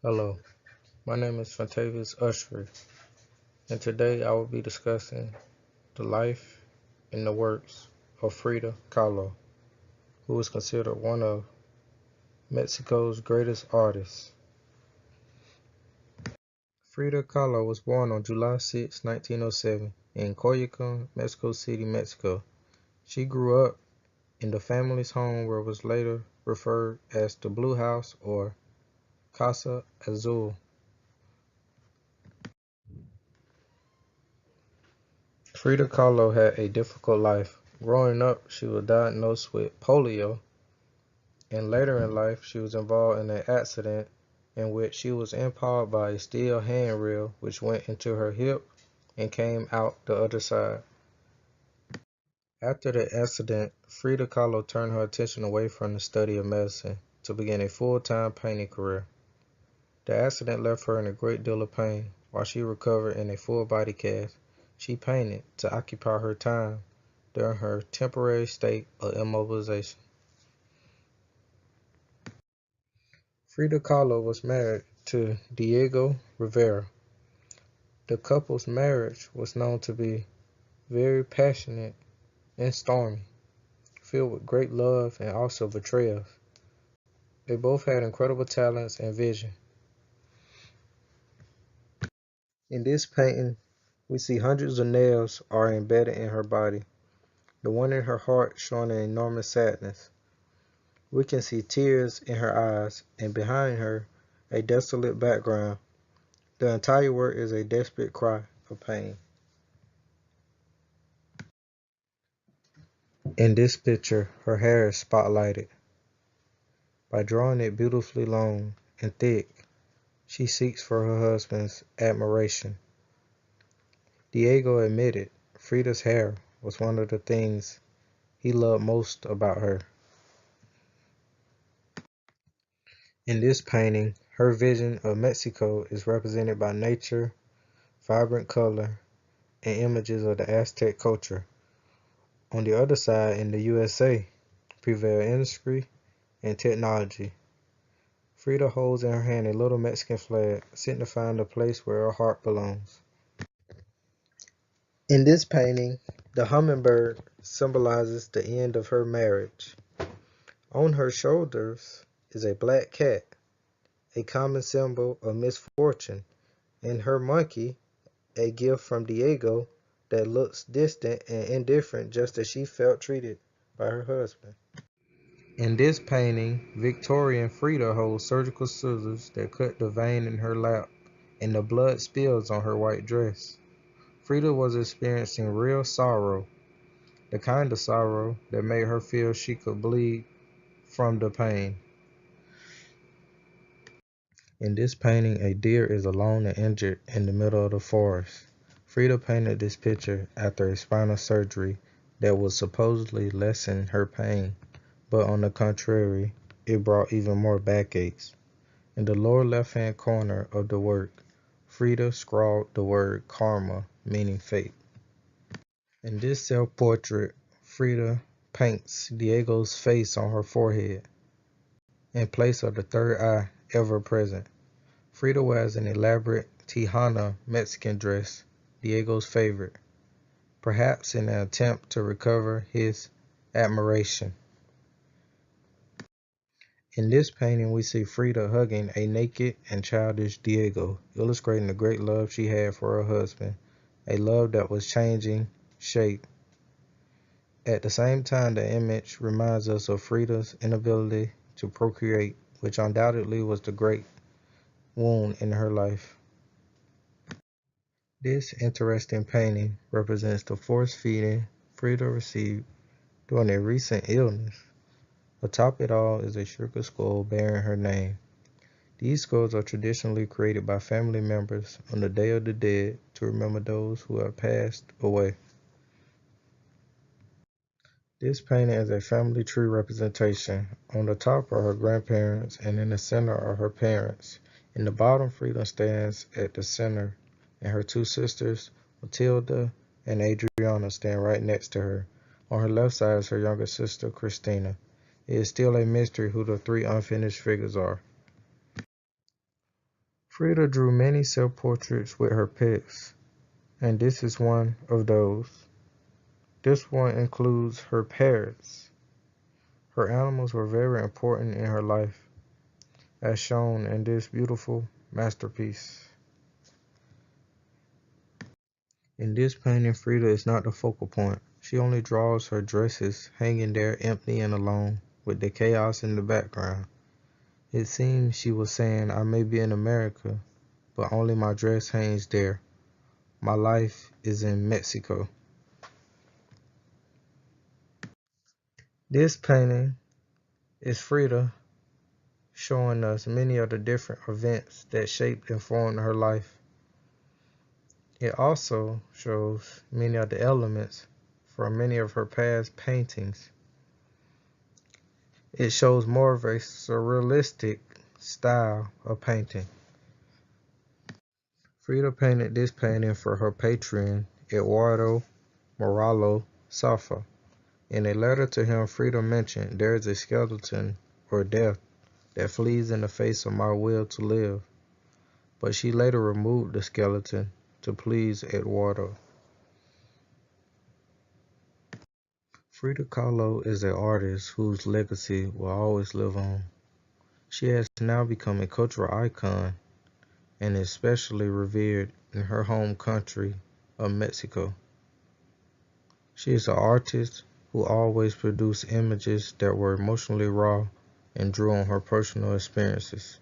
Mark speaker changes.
Speaker 1: Hello, my name is Fantavious Ushery, and today I will be discussing the life and the works of Frida Kahlo, who is considered one of Mexico's greatest artists. Frida Kahlo was born on July 6, 1907, in Coyoacán, Mexico City, Mexico. She grew up in the family's home where was later referred as the Blue House or Casa Azul. Frida Kahlo had a difficult life. Growing up, she was diagnosed with polio, and later in life she was involved in an accident in which she was impaled by a steel handrail which went into her hip and came out the other side. After the accident, Frida Kahlo turned her attention away from the study of medicine to begin a full-time painting career. The accident left her in a great deal of pain. While she recovered in a full body cast, she painted to occupy her time during her temporary state of immobilization. Frida Kahlo was married to Diego Rivera. The couple's marriage was known to be very passionate and stormy, filled with great love and also betrayals. They both had incredible talents and vision. In this painting, we see hundreds of nails are embedded in her body, the one in her heart showing an enormous sadness. We can see tears in her eyes, and behind her, a desolate background. The entire work is a desperate cry of pain. In this picture, her hair is spotlighted. By drawing it beautifully long and thick, she seeks for her husband's admiration. Diego admitted Frida's hair was one of the things he loved most about her. In this painting, her vision of Mexico is represented by nature, vibrant color, and images of the Aztec culture. On the other side, in the USA, prevail industry and technology. Frida holds in her hand a little Mexican flag, signifying the place where her heart belongs. In this painting, the hummingbird symbolizes the end of her marriage. On her shoulders is a black cat, a common symbol of misfortune, and her monkey, a gift from Diego that looks distant and indifferent just as she felt treated by her husband. In this painting, Victorian Frida holds surgical scissors that cut the vein in her lap, and the blood spills on her white dress. Frida was experiencing real sorrow, the kind of sorrow that made her feel she could bleed from the pain. In this painting, a deer is alone and injured in the middle of the forest. Frida painted this picture after a spinal surgery that would supposedly lessen her pain, but on the contrary, it brought even more backaches. In the lower left-hand corner of the work, Frida scrawled the word karma, meaning fate. In this self-portrait, Frida paints Diego's face on her forehead, in place of the third eye ever present. Frida wears an elaborate Tejana Mexican dress, Diego's favorite, perhaps in an attempt to recover his admiration. In this painting, we see Frida hugging a naked and childish Diego, illustrating the great love she had for her husband, a love that was changing shape. At the same time, the image reminds us of Frida's inability to procreate, which undoubtedly was the great wound in her life. This interesting painting represents the force feeding Frida received during a recent illness. Atop it all is a sugar skull bearing her name. These skulls are traditionally created by family members on the Day of the Dead to remember those who have passed away. This painting is a family tree representation. On the top are her grandparents, and in the center are her parents. In the bottom, Frida stands at the center, and her two sisters, Matilda and Adriana, stand right next to her. On her left side is her younger sister, Christina. It is still a mystery who the three unfinished figures are. Frida drew many self-portraits with her pets, and this is one of those. This one includes her parrots. Her animals were very important in her life, as shown in this beautiful masterpiece. In this painting, Frida is not the focal point. She only draws her dresses hanging there empty and alone, with the chaos in the background. It seems she was saying, I may be in America, but only my dress hangs there. My life is in Mexico. This painting is Frida showing us many of the different events that shaped and formed her life. It also shows many of the elements from many of her past paintings. It shows more of a surrealistic style of painting. Frida painted this painting for her patron, Eduardo Moralo Safa. In a letter to him, Frida mentioned, there is a skeleton or death that flees in the face of my will to live. But she later removed the skeleton to please Eduardo. Frida Kahlo is an artist whose legacy will always live on. She has now become a cultural icon and is especially revered in her home country of Mexico. She is an artist who always produced images that were emotionally raw and drew on her personal experiences.